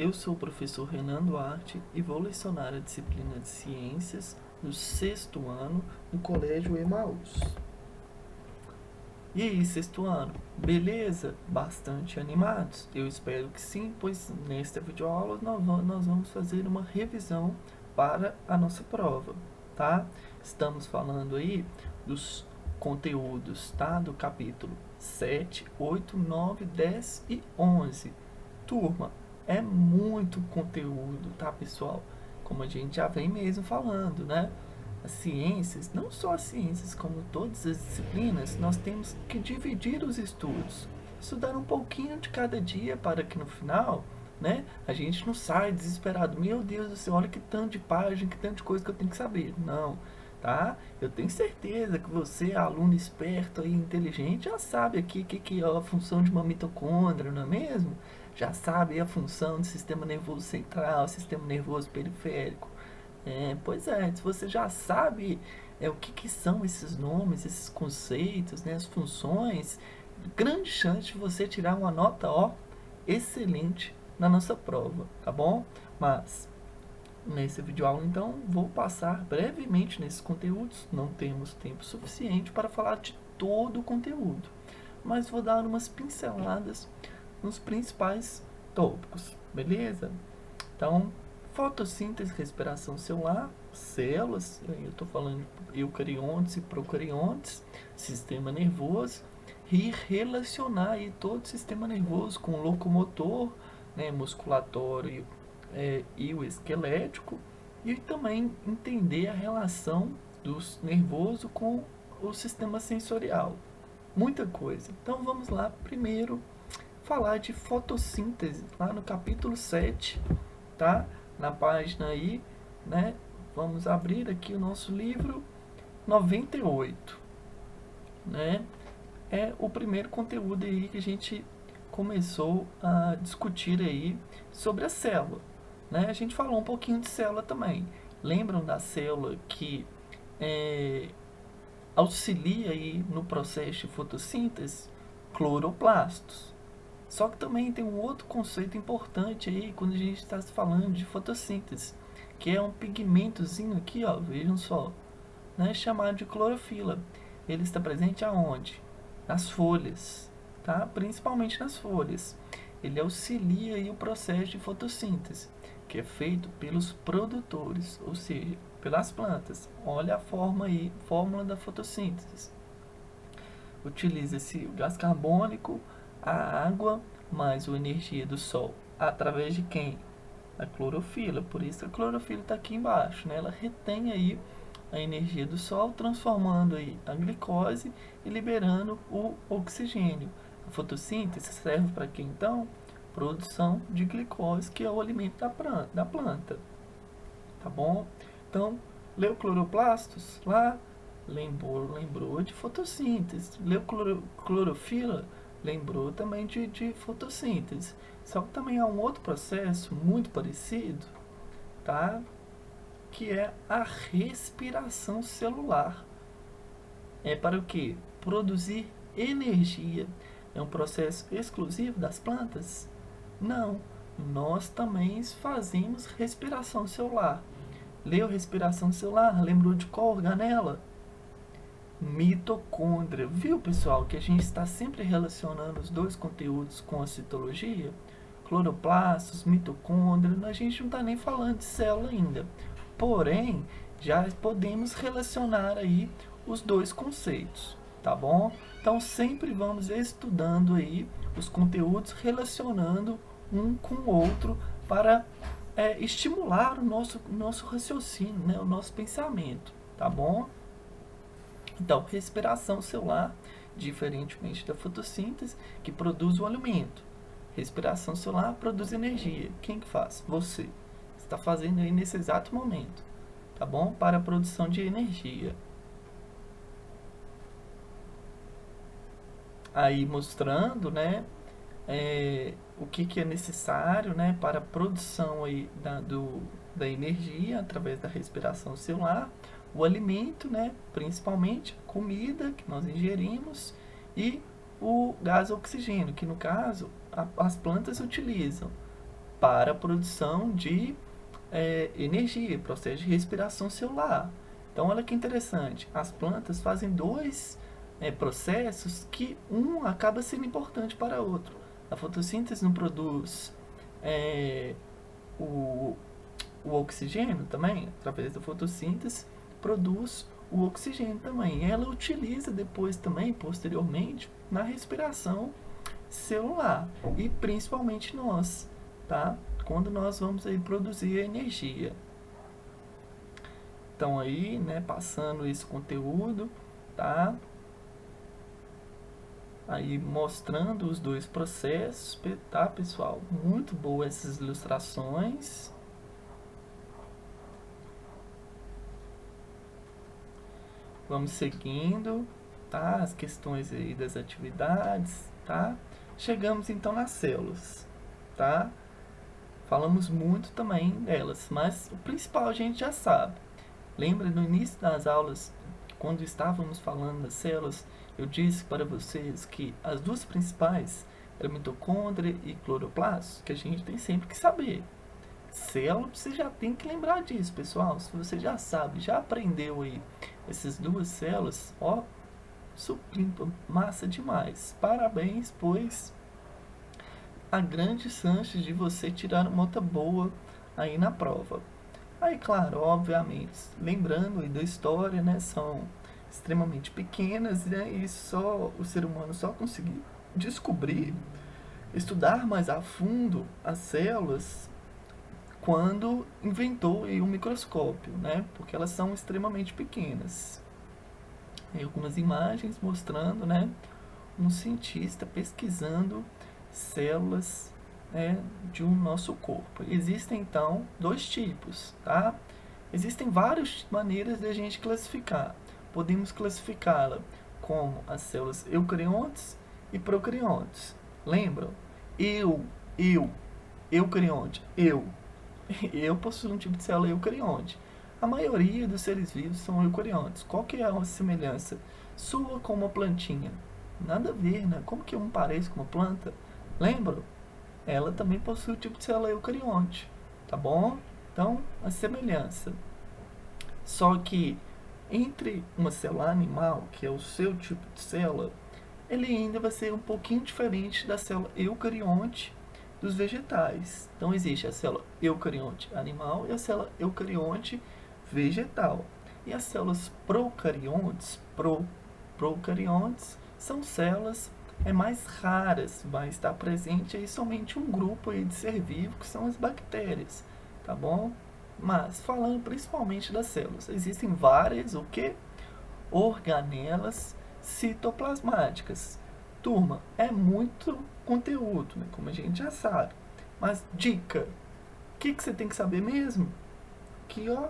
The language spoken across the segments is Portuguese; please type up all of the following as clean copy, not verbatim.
Eu sou o professor Renan Duarte e vou lecionar a disciplina de Ciências no 6º ano no Colégio Emaús. E aí, 6º ano, beleza? Bastante animados? Eu espero que sim, pois nesta videoaula nós vamos fazer uma revisão para a nossa prova, tá? Estamos falando aí dos conteúdos, tá? Do capítulo 7, 8, 9, 10 e 11. Turma, é muito conteúdo, tá, pessoal? Como a gente já vem mesmo falando, né? As ciências, não só as ciências, como todas as disciplinas, nós temos que dividir os estudos. Estudar um pouquinho de cada dia para que no final, né, a gente não saia desesperado. Meu Deus do céu, olha que tanto de página, que tanto de coisa que eu tenho que saber. Não, tá? Eu tenho certeza que você, aluno esperto e inteligente, já sabe aqui o que é a função de uma mitocôndria, não é mesmo? Já sabe a função do sistema nervoso central, sistema nervoso periférico. Pois é, se você já sabe o que são esses nomes, esses conceitos, né, as funções, grande chance de você tirar uma nota, excelente na nossa prova, tá bom? Mas nesse vídeo aula, então, vou passar brevemente nesses conteúdos. Não temos tempo suficiente para falar de todo o conteúdo, mas vou dar umas pinceladas nos principais tópicos, beleza? Então, fotossíntese, respiração celular, células, eu estou falando de eucariontes e procariontes, sistema nervoso, e relacionar aí todo o sistema nervoso com o locomotor, né, musculatório e o esquelético, e também entender a relação do nervoso com o sistema sensorial. Muita coisa. Então vamos lá, primeiro falar de fotossíntese, lá no capítulo 7, tá? Na página aí, né? Vamos abrir aqui o nosso livro 98, né? É o primeiro conteúdo aí que a gente começou a discutir aí sobre a célula, né? A gente falou um pouquinho de célula também. Lembram da célula que auxilia aí no processo de fotossíntese? Cloroplastos. Só que também tem um outro conceito importante aí quando a gente está falando de fotossíntese, que é um pigmentozinho aqui, vejam só, né, chamado de clorofila. Ele está presente aonde? Nas folhas, tá? Principalmente nas folhas. Ele auxilia aí o processo de fotossíntese, que é feito pelos produtores, ou seja, pelas plantas. Olha a fórmula da fotossíntese. Utiliza-se o gás carbônico, a água, mais a energia do sol. Através de quem? A clorofila. Por isso a clorofila está aqui embaixo, né? Ela retém aí a energia do sol, transformando aí a glicose e liberando o oxigênio. A fotossíntese serve para quê, então? Produção de glicose, que é o alimento da planta. Tá bom? Então, leu cloroplastos lá? Lembrou de fotossíntese. Leu clorofila? Lembrou também de fotossíntese. Só que também há um outro processo muito parecido, tá? Que é a respiração celular. É para o quê? Produzir energia. É um processo exclusivo das plantas? Não. Nós também fazemos respiração celular. Leu respiração celular? Lembrou de qual organela? Mitocôndria. Viu, pessoal, que a gente está sempre relacionando os dois conteúdos com a citologia? Cloroplastos, mitocôndria, a gente não está nem falando de célula ainda. Porém, já podemos relacionar aí os dois conceitos, tá bom? Então, sempre vamos estudando aí os conteúdos, relacionando um com o outro para estimular o nosso raciocínio, né? O nosso pensamento, tá bom? Então, respiração celular, diferentemente da fotossíntese, que produz o alimento. Respiração celular produz energia. Quem que faz? Você. Está fazendo aí nesse exato momento, tá bom? Para a produção de energia. Aí mostrando, né, o que é necessário, né, para a produção aí da energia através da respiração celular, o alimento, né, principalmente comida que nós ingerimos e o gás oxigênio, que no caso as plantas utilizam para a produção de energia, processo de respiração celular. Então, olha que interessante, as plantas fazem dois processos que um acaba sendo importante para o outro. A fotossíntese não produz o oxigênio também, através da fotossíntese, produz o oxigênio também. Ela utiliza depois também, posteriormente, na respiração celular. E principalmente nós, tá? Quando nós vamos aí produzir energia. Então aí, né, passando esse conteúdo, tá? Aí mostrando os dois processos, tá, pessoal? Muito boa essas ilustrações. Vamos seguindo, tá? As questões aí das atividades, tá? Chegamos então nas células, tá? Falamos muito também delas, mas o principal a gente já sabe. Lembra no início das aulas, quando estávamos falando das células, eu disse para vocês que as duas principais eram mitocôndria e cloroplasto, que a gente tem sempre que saber. Célula, você já tem que lembrar disso, pessoal. Se você já sabe, já aprendeu aí essas duas células, ó, supimpa, massa demais. Parabéns, pois há grandes chances de você tirar uma nota boa aí na prova. Aí, claro, obviamente, lembrando aí da história, né, são extremamente pequenas, né, e só o ser humano só conseguiu descobrir, estudar mais a fundo as células quando inventou aí, o microscópio, né, porque elas são extremamente pequenas. Aí algumas imagens mostrando, né, um cientista pesquisando células, né, de um nosso corpo. Existem então dois tipos, tá? Existem várias maneiras de a gente classificar. Podemos classificá-la como as células eucariontes e procariontes. Lembram? Eucarionte, eu possuo um tipo de célula eucarionte. A maioria dos seres vivos são eucariontes. Qual que é a semelhança sua com uma plantinha? Nada a ver, né? Como que um parece com uma planta? Lembram? Ela também possui o tipo de célula eucarionte, tá bom? Então, a semelhança. Só que entre uma célula animal, que é o seu tipo de célula, ele ainda vai ser um pouquinho diferente da célula eucarionte dos vegetais. Então, existe a célula eucarionte animal e a célula eucarionte vegetal. E as células procariontes são células mais raras, vai estar presente aí somente um grupo aí de ser vivo, que são as bactérias, tá bom? Mas, falando principalmente das células, existem várias, o que? Organelas citoplasmáticas. Turma, é muito conteúdo, né? Como a gente já sabe. Mas, dica, o que você tem que saber mesmo? Que, ó,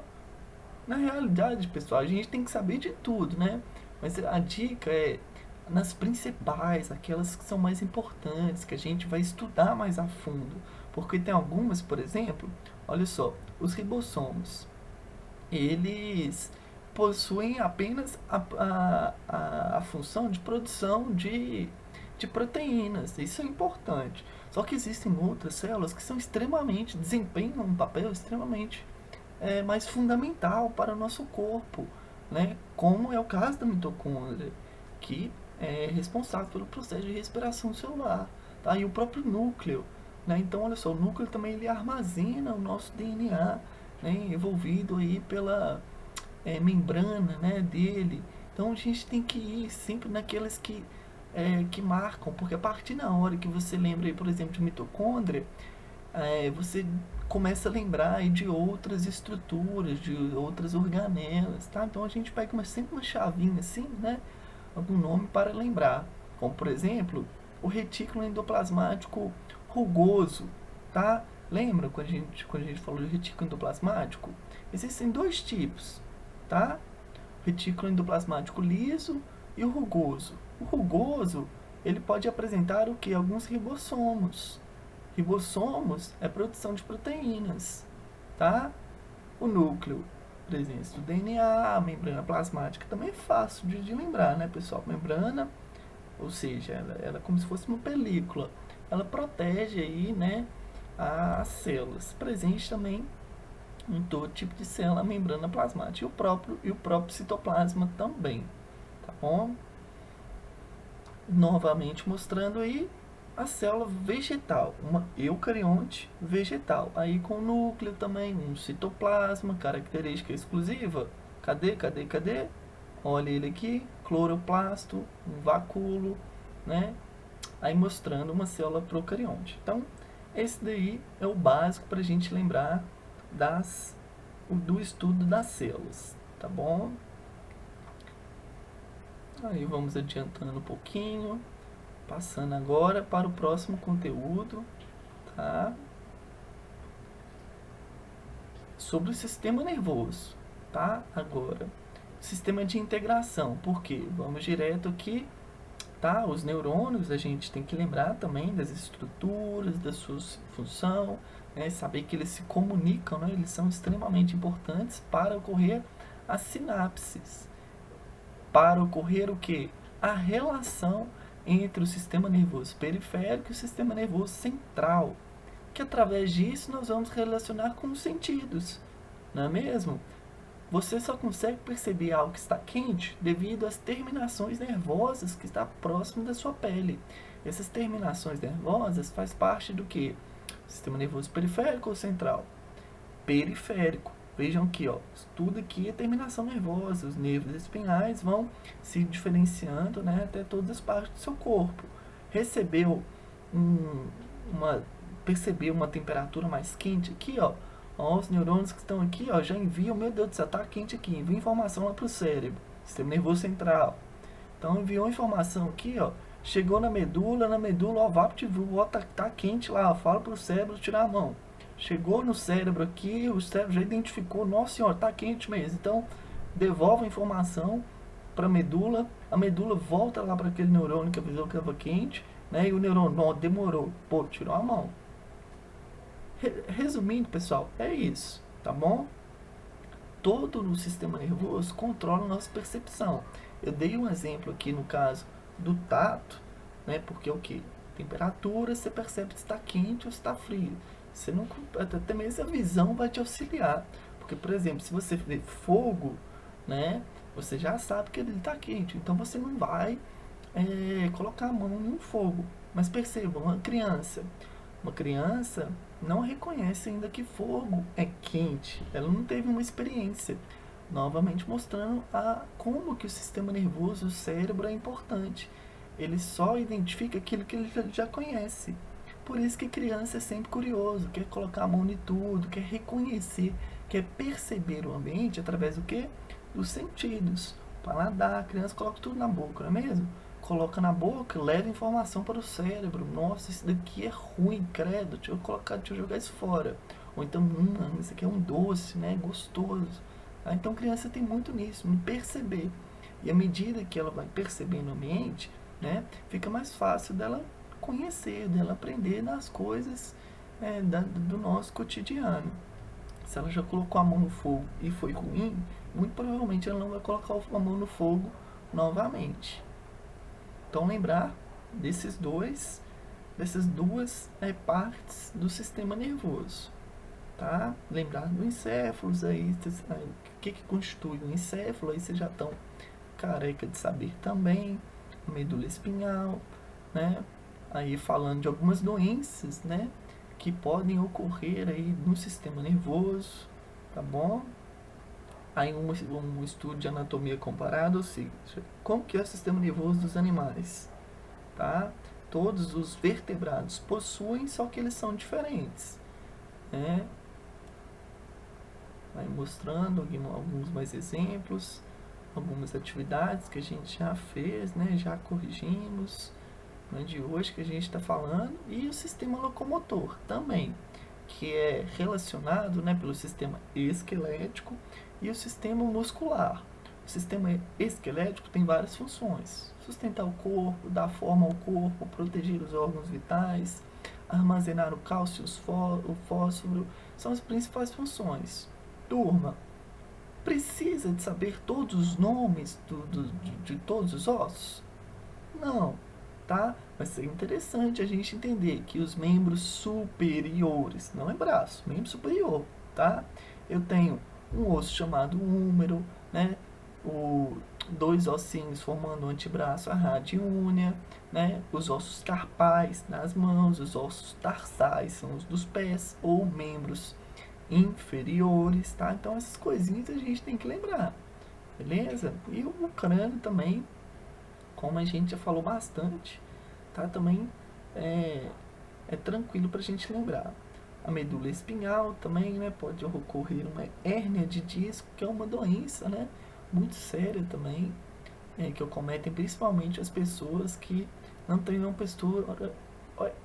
na realidade, pessoal, a gente tem que saber de tudo, né? Mas a dica é nas principais, aquelas que são mais importantes, que a gente vai estudar mais a fundo. Porque tem algumas, por exemplo, olha só, os ribossomos, eles possuem apenas a função de produção de proteínas. Isso é importante. Só que existem outras células que são extremamente, desempenham um papel extremamente mais fundamental para o nosso corpo, né? Como é o caso da mitocôndria, que é responsável pelo processo de respiração celular, tá? E o próprio núcleo, né? Então, olha só, o núcleo também ele armazena o nosso DNA, né? Envolvido aí pela membrana, né, dele. Então, a gente tem que ir sempre naquelas que marcam, porque a partir da hora que você lembra, aí, por exemplo, de mitocôndria, você começa a lembrar aí de outras estruturas, de outras organelas, tá? Então, a gente pega sempre uma chavinha assim, né? Algum nome para lembrar, como por exemplo o retículo endoplasmático rugoso, tá? Lembra quando a gente falou de retículo endoplasmático? Existem dois tipos, tá? O retículo endoplasmático liso e o rugoso. O rugoso, ele pode apresentar o que? Alguns ribossomos. Ribossomos é produção de proteínas, tá? O núcleo, presença do DNA, a membrana plasmática também é fácil de lembrar, né, pessoal? Membrana, ou seja, ela é como se fosse uma película. Ela protege aí, né, as células. Presente também em todo tipo de célula, a membrana plasmática e o próprio citoplasma também, tá bom? Novamente mostrando aí a célula vegetal, uma eucarionte vegetal, aí com núcleo também, um citoplasma, característica exclusiva. Cadê? Olha ele aqui, cloroplasto, um vacúolo, né? Aí mostrando uma célula procarionte. Então, esse daí é o básico para a gente lembrar do estudo das células, tá bom? Aí vamos adiantando um pouquinho, passando agora para o próximo conteúdo, tá? Sobre o sistema nervoso, tá? Agora, sistema de integração, por quê? Vamos direto aqui, tá? Os neurônios, a gente tem que lembrar também das estruturas, da sua função, né? Saber que eles se comunicam, né? Eles são extremamente importantes para ocorrer as sinapses. Para ocorrer o que? A relação entre o sistema nervoso periférico e o sistema nervoso central, que através disso nós vamos relacionar com os sentidos, não é mesmo? Você só consegue perceber algo que está quente devido às terminações nervosas que está próximo da sua pele. Essas terminações nervosas faz parte do que? Sistema nervoso periférico ou central? Periférico. Vejam aqui, ó, tudo aqui é terminação nervosa, os nervos espinhais vão se diferenciando, né, até todas as partes do seu corpo. Recebeu percebeu uma temperatura mais quente aqui, ó, os neurônios que estão aqui, ó, já enviam, meu Deus do céu, tá quente aqui, envia informação lá para o cérebro, sistema nervoso central. Então enviou informação aqui, ó, chegou na medula, ó, VaptVu, ó, tá quente lá, ó, fala para o cérebro tirar a mão. Chegou no cérebro aqui, o cérebro já identificou, nossa senhora, tá quente mesmo. Então, devolve a informação para a medula volta lá para aquele neurônio que avisou que estava quente, né? E o neurônio, não, demorou, pô, tirou a mão. Resumindo, pessoal, é isso, tá bom? Todo o sistema nervoso controla a nossa percepção. Eu dei um exemplo aqui no caso do tato, né? Porque o que? Temperatura, você percebe se está quente ou se está frio. Você não, até mesmo a visão vai te auxiliar. Porque, por exemplo, se você vê fogo, né, você já sabe que ele está quente. Então você não vai colocar a mão em um fogo. Mas perceba, uma criança não reconhece ainda que fogo é quente. Ela não teve uma experiência. Novamente mostrando como que o sistema nervoso, o cérebro é importante. Ele só identifica aquilo que ele já conhece. Por isso que criança é sempre curioso, quer colocar a mão em tudo, quer reconhecer, quer perceber o ambiente através do quê? Dos sentidos. Paladar, a criança coloca tudo na boca, não é mesmo? Coloca na boca, leva informação para o cérebro. Nossa, isso daqui é ruim, credo, deixa eu jogar isso fora. Ou então, isso aqui é um doce, né? Gostoso. Então, criança tem muito nisso, em perceber. E à medida que ela vai percebendo o ambiente, né, fica mais fácil dela conhecer, dela aprender das coisas do nosso cotidiano. Se ela já colocou a mão no fogo e foi ruim, muito provavelmente ela não vai colocar a mão no fogo novamente. Então lembrar dessas duas partes do sistema nervoso, tá? Lembrar do encéfalo aí, o que constitui o encéfalo, aí vocês já estão careca de saber também, medula espinhal, né? Aí falando de algumas doenças, né, que podem ocorrer aí no sistema nervoso, tá bom? Aí um estudo de anatomia comparada, ou seja, como que é o sistema nervoso dos animais, tá? Todos os vertebrados possuem, só que eles são diferentes, né? Vai mostrando alguns mais exemplos, algumas atividades que a gente já fez, né? Já corrigimos, né? De hoje que a gente está falando, e o sistema locomotor também, que é relacionado, né, pelo sistema esquelético e o sistema muscular. O sistema esquelético tem várias funções: sustentar o corpo, dar forma ao corpo, proteger os órgãos vitais, armazenar o cálcio, o fósforo, são as principais funções. Turma, precisa de saber todos os nomes de todos os ossos? Não, tá? vai ser interessante a gente entender que os membros superiores, não é braço, membro superior, tá? Eu tenho um osso chamado húmero, né? Dois ossinhos formando o antebraço, a radiúnea, né? Os ossos carpais nas mãos, os ossos tarsais são os dos pés ou membros inferiores, tá? Então essas coisinhas a gente tem que lembrar, beleza? E o crânio também, como a gente já falou bastante, tá? Também é tranquilo para a gente lembrar. A medula espinhal também, né? Pode ocorrer uma hérnia de disco, que é uma doença, né? Muito séria também, que acometem principalmente as pessoas que não têm uma postura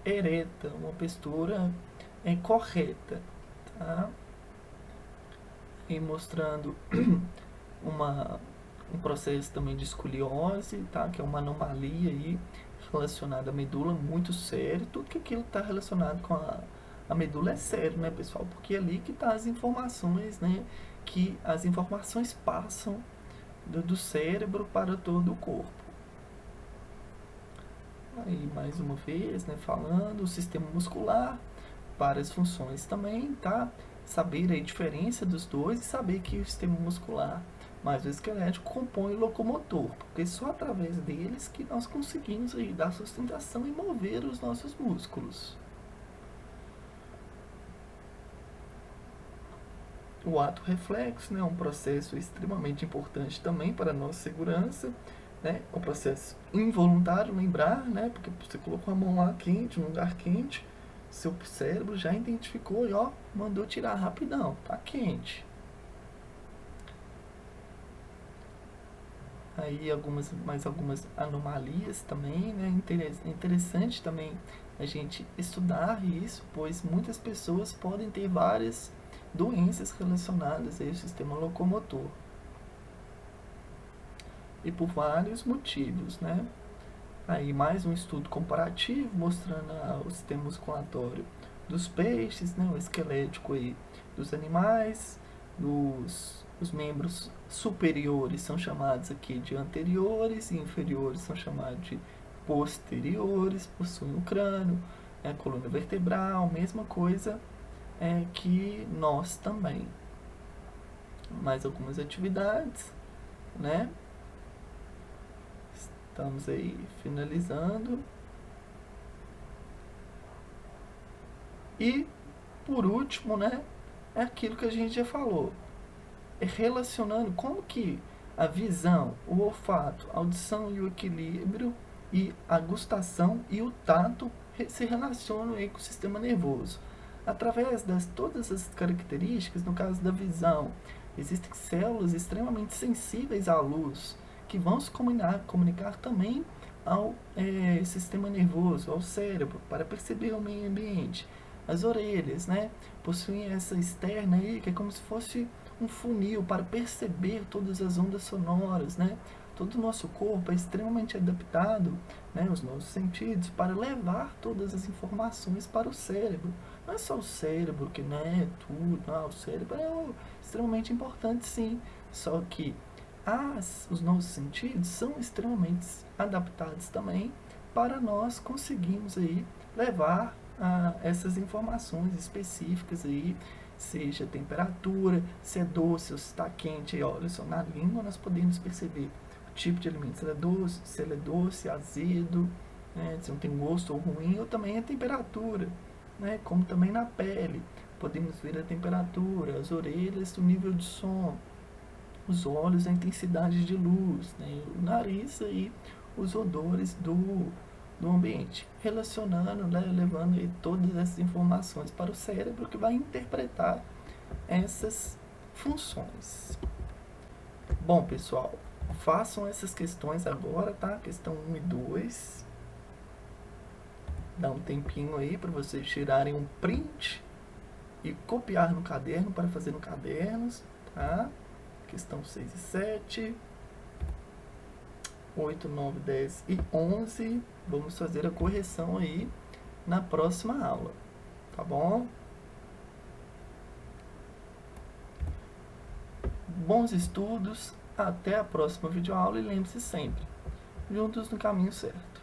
ereta, uma postura correta, tá? E mostrando um processo também de escoliose, tá? Que é uma anomalia aí relacionada à medula, muito sério. Tudo que aquilo está relacionado com a medula é sério, né, pessoal? Porque é ali que tá as informações, né? Que as informações passam do cérebro para todo o corpo. Aí, mais uma vez, né, falando, o sistema muscular, várias funções também, tá? Saber a diferença dos dois e saber que o sistema muscular mais o esquelético compõe o locomotor, porque só através deles que nós conseguimos aí dar sustentação e mover os nossos músculos. O ato reflexo, né, é um processo extremamente importante também para a nossa segurança, né? É um processo involuntário, lembrar, né? Porque você colocou a mão lá quente, num lugar quente, seu cérebro já identificou e ó, mandou tirar rapidão, tá quente. Aí mais algumas anomalias também, né? Interessante também a gente estudar isso, pois muitas pessoas podem ter várias doenças relacionadas ao sistema locomotor. E por vários motivos, né? Aí mais um estudo comparativo mostrando o sistema musculatório dos peixes, né? O esquelético aí dos animais, os membros superiores são chamados aqui de anteriores e inferiores são chamados de posteriores, possuem o crânio, a coluna vertebral, mesma coisa que nós também. Mais algumas atividades, né? Estamos aí finalizando. E, por último, né? É aquilo que a gente já falou. Relacionando como que a visão, o olfato, a audição e o equilíbrio e a gustação e o tato se relacionam aí com o sistema nervoso. Através das todas as características, no caso da visão, existem células extremamente sensíveis à luz que vão se comunicar também ao sistema nervoso, ao cérebro, para perceber o meio ambiente. As orelhas, né, possuem essa externa aí que é como se fosse um funil para perceber todas as ondas sonoras, né? Todo o nosso corpo é extremamente adaptado, né, os nossos sentidos, para levar todas as informações para o cérebro. Não é só o cérebro que é tudo, não, o cérebro é extremamente importante sim, só que os nossos sentidos são extremamente adaptados também para nós conseguirmos aí levar essas informações específicas aí, seja temperatura, se é doce ou se está quente. Aí, olha só, na língua nós podemos perceber o tipo de alimento, se ele é doce, azedo, né, se não tem gosto ou ruim, ou também a temperatura, né, como também na pele. Podemos ver a temperatura, as orelhas, o nível de som, os olhos, a intensidade de luz, né, o nariz e os odores do ambiente, relacionando, né, levando aí todas essas informações para o cérebro que vai interpretar essas funções. Bom, pessoal, façam essas questões agora, tá? Questão 1 e 2. Dá um tempinho aí para vocês tirarem um print e copiar no caderno para fazer no cadernos, tá? Questão 6 e 7. 8, 9, 10 e 11. Vamos fazer a correção aí na próxima aula, tá bom? Bons estudos, até a próxima videoaula e lembre-se sempre, juntos no caminho certo.